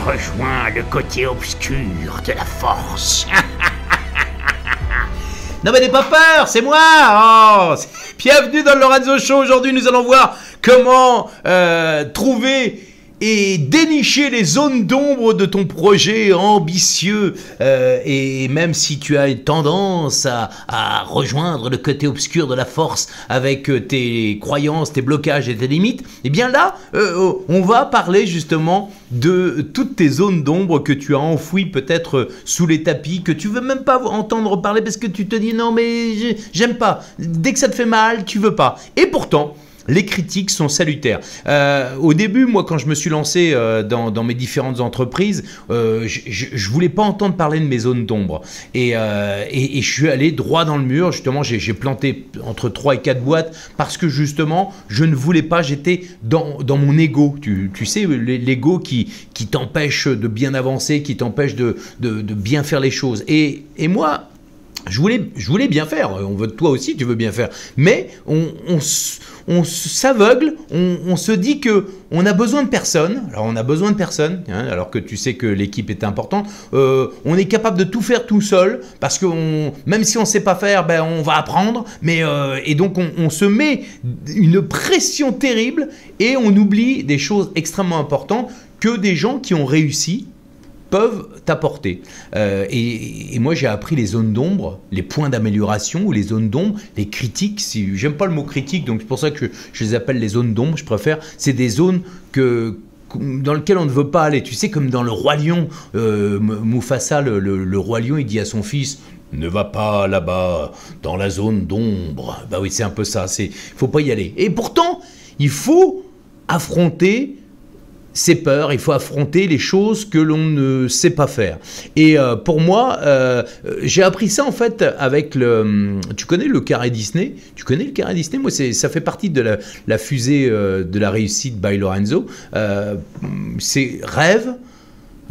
rejoins le côté obscur de la force. Non mais n'aie pas peur, c'est moi. Bienvenue dans le Lorenzo Show. Aujourd'hui, nous allons voir comment trouver et dénicher les zones d'ombre de ton projet ambitieux. Et même si tu as une tendance à rejoindre le côté obscur de la force avec tes croyances, tes blocages et tes limites, eh bien là, on va parler justement de toutes tes zones d'ombre que tu as enfouies peut-être sous les tapis, que tu veux même pas entendre parler parce que tu te dis non mais j'aime pas. Dès que ça te fait mal, tu veux pas. Et pourtant, les critiques sont salutaires. Au début, moi, quand je me suis lancé dans mes différentes entreprises, je voulais pas entendre parler de mes zones d'ombre. Et je suis allé droit dans le mur. Justement, j'ai planté entre 3 et 4 boîtes parce que justement, je ne voulais pas. J'étais dans mon ego. Tu sais, l'ego qui t'empêche de bien avancer, qui t'empêche de bien faire les choses. Et moi, je voulais bien faire. Toi aussi, tu veux bien faire. Mais on s'aveugle, on se dit qu'on a besoin de personne. Alors, on a besoin de personne, hein, alors que tu sais que l'équipe est importante. On est capable de tout faire tout seul, parce que même si on ne sait pas faire, ben, on va apprendre. Et donc, on se met une pression terrible et on oublie des choses extrêmement importantes que des gens qui ont réussi peuvent t'apporter. Et moi, j'ai appris les zones d'ombre, les points d'amélioration ou les zones d'ombre, les critiques. J'aime pas le mot critique, donc c'est pour ça que je les appelle les zones d'ombre. Je préfère. C'est des zones dans lesquelles on ne veut pas aller. Tu sais, comme dans le Roi Lion, Mufasa, le Roi Lion, il dit à son fils: ne va pas là-bas, dans la zone d'ombre. Bah oui, c'est un peu ça. Il faut pas y aller. Et pourtant, il faut affronter ses peurs, il faut affronter les choses que l'on ne sait pas faire. Et pour moi, j'ai appris ça en fait avec tu connais le carré Disney? Tu connais le carré Disney? Moi, ça fait partie de la fusée de la réussite by Lorenzo. C'est rêve.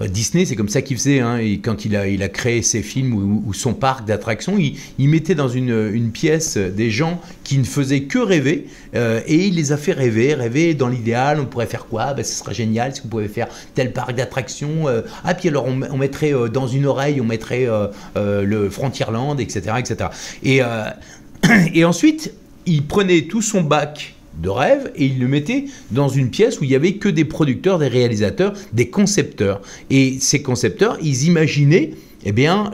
Disney, c'est comme ça qu'il faisait, hein. Et quand il a créé ses films ou son parc d'attractions, il mettait dans une pièce des gens qui ne faisaient que rêver, et il les a fait rêver dans l'idéal. On pourrait faire quoi? Ce serait génial si on pouvait faire tel parc d'attractions. Puis alors on mettrait dans une oreille, on mettrait le Frontierland, etc. etc. Et ensuite, il prenait tout son bac de rêve et il le mettait dans une pièce où il n'y avait que des producteurs, des réalisateurs, des concepteurs. Et ces concepteurs, ils imaginaient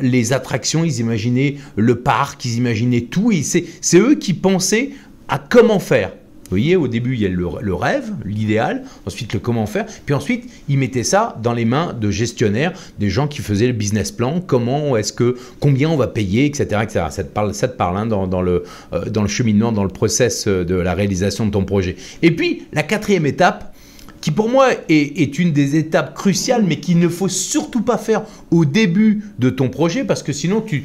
les attractions, ils imaginaient le parc, ils imaginaient tout. Et c'est eux qui pensaient à comment faire. Vous voyez, au début, il y a le rêve, l'idéal, ensuite le comment faire, puis ensuite, ils mettaient ça dans les mains de gestionnaires, des gens qui faisaient le business plan, combien on va payer, etc. etc. Ça te parle hein, dans le cheminement, dans le process de la réalisation de ton projet. Et puis, la quatrième étape, qui pour moi est une des étapes cruciales, mais qu'il ne faut surtout pas faire au début de ton projet, parce que sinon tu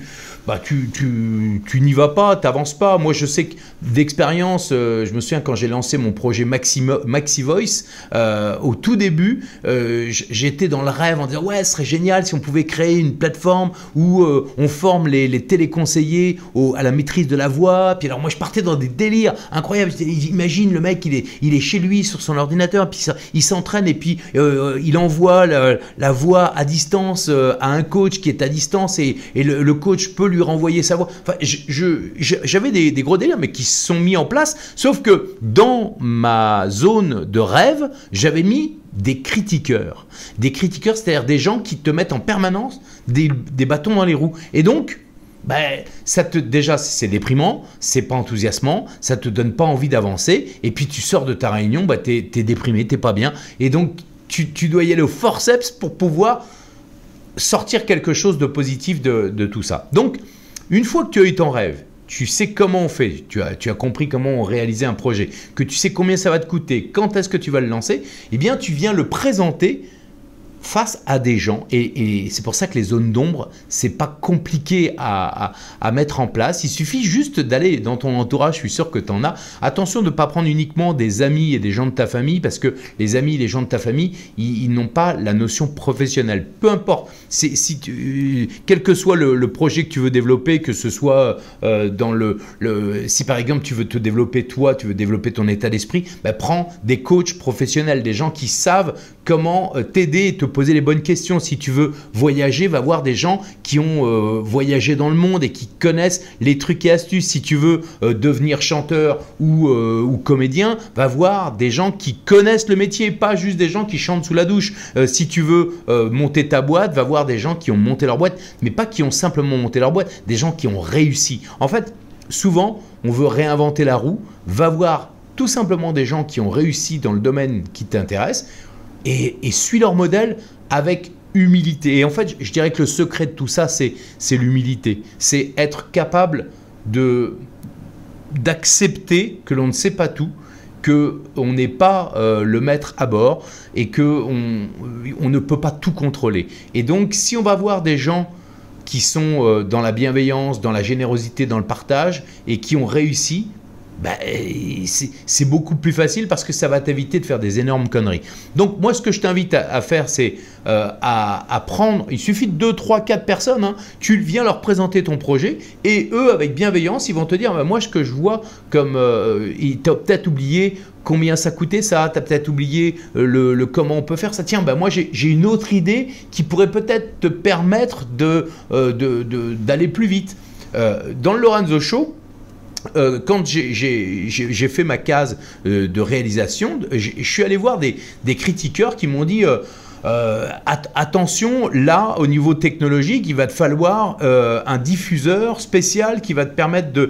n'y vas pas, tu n'avances pas. Moi, je sais que d'expérience, je me souviens quand j'ai lancé mon projet Maxi Voice, au tout début, j'étais dans le rêve en disant « Ouais, ce serait génial si on pouvait créer une plateforme où on forme les téléconseillers à la maîtrise de la voix. » Puis alors moi, je partais dans des délires incroyables. Imagine le mec, il est chez lui sur son ordinateur, puis il s'entraîne et puis il envoie la voix à distance à un coach qui est à distance et le coach peut lui renvoyer sa voix. Enfin, j'avais des gros délires, mais qui se sont mis en place, sauf que dans ma zone de rêve, j'avais mis des critiqueurs. Des critiqueurs, c'est-à-dire des gens qui te mettent en permanence des bâtons dans les roues. Et donc, déjà, c'est déprimant, c'est pas enthousiasmant, ça te donne pas envie d'avancer, et puis tu sors de ta réunion, t'es déprimé, t'es pas bien, et donc tu dois y aller au forceps pour pouvoir sortir quelque chose de positif de tout ça. Donc, une fois que tu as eu ton rêve, tu sais comment on fait, tu as compris comment on réalisait un projet, que tu sais combien ça va te coûter, quand est-ce que tu vas le lancer, eh bien, tu viens le présenter face à des gens, et c'est pour ça que les zones d'ombre, c'est pas compliqué à mettre en place. Il suffit juste d'aller dans ton entourage, je suis sûr que tu en as. Attention de ne pas prendre uniquement des amis et des gens de ta famille, parce que les amis et les gens de ta famille, ils n'ont pas la notion professionnelle. Peu importe, quel que soit le projet que tu veux développer, que ce soit si par exemple tu veux te développer toi, tu veux développer ton état d'esprit, prends des coachs professionnels, des gens qui savent comment t'aider et te poser les bonnes questions. Si tu veux voyager, va voir des gens qui ont voyagé dans le monde et qui connaissent les trucs et astuces. Si tu veux devenir chanteur ou comédien, va voir des gens qui connaissent le métier, pas juste des gens qui chantent sous la douche. Si tu veux monter ta boîte, va voir des gens qui ont monté leur boîte, mais pas qui ont simplement monté leur boîte, des gens qui ont réussi. En fait, souvent, on veut réinventer la roue, va voir tout simplement des gens qui ont réussi dans le domaine qui t'intéresse et suis leur modèle avec humilité. Et en fait, je dirais que le secret de tout ça, c'est l'humilité. C'est être capable d'accepter que l'on ne sait pas tout, qu'on n'est pas le maître à bord et qu'on ne peut pas tout contrôler. Et donc, si on va voir des gens qui sont dans la bienveillance, dans la générosité, dans le partage et qui ont réussi, c'est beaucoup plus facile parce que ça va t'éviter de faire des énormes conneries. Donc moi, ce que je t'invite à faire, c'est à prendre, il suffit de 2, 3, 4 personnes, hein, tu viens leur présenter ton projet et eux, avec bienveillance, ils vont te dire, moi, ce que je vois comme, tu as peut-être oublié combien ça coûtait ça, tu as peut-être oublié le comment on peut faire ça. Tiens, moi j'ai une autre idée qui pourrait peut-être te permettre d'aller plus vite. Dans le Lorenzo Show, quand j'ai fait ma case de réalisation, je suis allé voir des critiqueurs qui m'ont dit attention, là, au niveau technologique, il va te falloir un diffuseur spécial qui va te permettre tu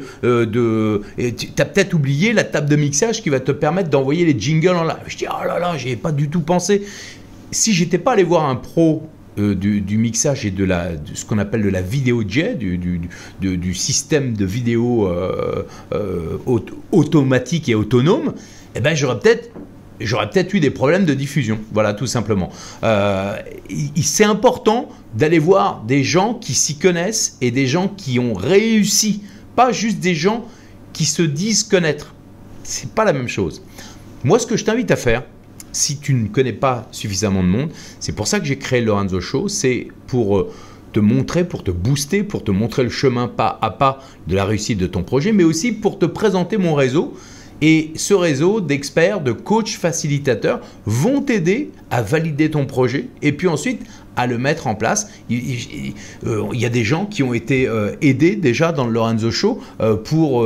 as peut-être oublié la table de mixage qui va te permettre d'envoyer les jingles en live. Je dis, oh là là, j'y ai pas du tout pensé. Si j'étais pas allé voir un pro du mixage et de ce qu'on appelle de la vidéo jet, du système de vidéo automatique et autonome, eh ben j'aurais peut-être eu des problèmes de diffusion. Voilà, tout simplement. C'est important d'aller voir des gens qui s'y connaissent et des gens qui ont réussi, pas juste des gens qui se disent connaître. C'est pas la même chose. Moi, ce que je t'invite à faire, si tu ne connais pas suffisamment de monde, c'est pour ça que j'ai créé le Lorenzo Show, c'est pour te montrer, pour te booster, pour te montrer le chemin pas à pas de la réussite de ton projet, mais aussi pour te présenter mon réseau. Et ce réseau d'experts, de coachs facilitateurs vont t'aider à valider ton projet et puis ensuite à le mettre en place. Il y a des gens qui ont été aidés déjà dans le Lorenzo Show pour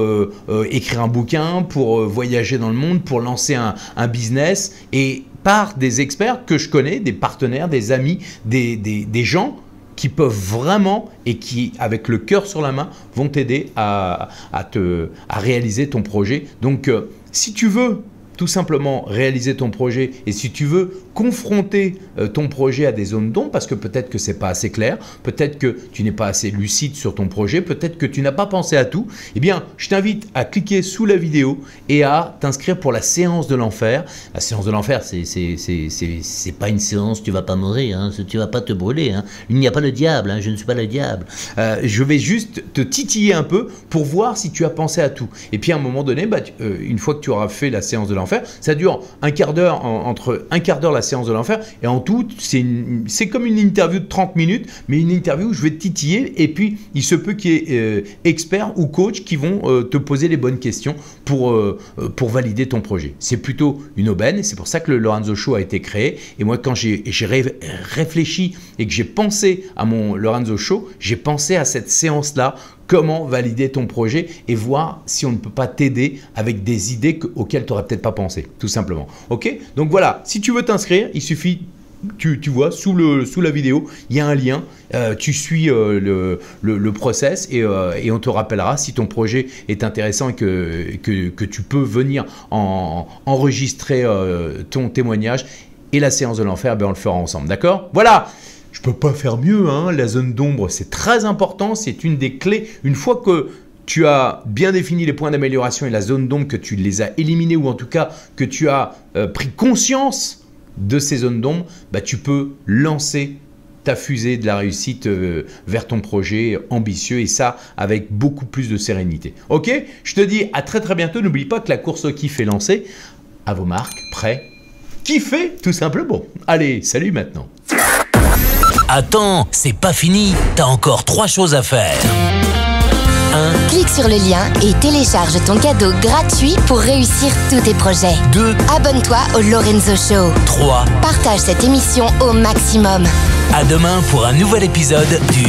écrire un bouquin, pour voyager dans le monde, pour lancer un business et par des experts que je connais, des partenaires, des amis, des gens qui peuvent vraiment et qui, avec le cœur sur la main, vont t'aider à réaliser ton projet. Donc, si tu veux tout simplement réaliser ton projet et si tu veux confronter ton projet à des zones d'ombre parce que peut-être que c'est pas assez clair, peut-être que tu n'es pas assez lucide sur ton projet, peut-être que tu n'as pas pensé à tout, eh bien, je t'invite à cliquer sous la vidéo et à t'inscrire pour la séance de l'enfer. La séance de l'enfer, c'est pas une séance, tu vas pas mourir, hein, tu vas pas te brûler. Hein. Il n'y a pas le diable, hein, je ne suis pas le diable. Je vais juste te titiller un peu pour voir si tu as pensé à tout. Et puis à un moment donné, une fois que tu auras fait la séance de l'enfer, ça dure un quart d'heure, entre un quart d'heure la séance de l'enfer, et en tout, c'est comme une interview de 30 minutes, mais une interview où je vais te titiller, et puis il se peut qu'il y ait experts ou coachs qui vont te poser les bonnes questions pour valider ton projet. C'est plutôt une aubaine, c'est pour ça que le Lorenzo Show a été créé, et moi quand j'ai réfléchi et que j'ai pensé à mon Lorenzo Show, j'ai pensé à cette séance-là, comment valider ton projet et voir si on ne peut pas t'aider avec des idées auxquelles tu n'aurais peut-être pas pensé, tout simplement. Ok? Donc voilà, si tu veux t'inscrire, il suffit, tu vois, sous la vidéo, il y a un lien, tu suis le process et on te rappellera si ton projet est intéressant et que tu peux venir enregistrer ton témoignage et la séance de l'enfer, on le fera ensemble, d'accord? Voilà! Je peux pas faire mieux, hein. La zone d'ombre, c'est très important, c'est une des clés. Une fois que tu as bien défini les points d'amélioration et la zone d'ombre, que tu les as éliminés ou en tout cas que tu as pris conscience de ces zones d'ombre, tu peux lancer ta fusée de la réussite vers ton projet ambitieux et ça avec beaucoup plus de sérénité. Ok? Je te dis à très bientôt. N'oublie pas que la course au kiff est lancée. À vos marques, prêts? Kiffez tout simplement. Allez, salut maintenant. Attends, c'est pas fini, t'as encore 3 choses à faire. 1. Clique sur le lien et télécharge ton cadeau gratuit pour réussir tous tes projets. 2. Abonne-toi au Lorenzo Show. 3. Partage cette émission au maximum. À demain pour un nouvel épisode du...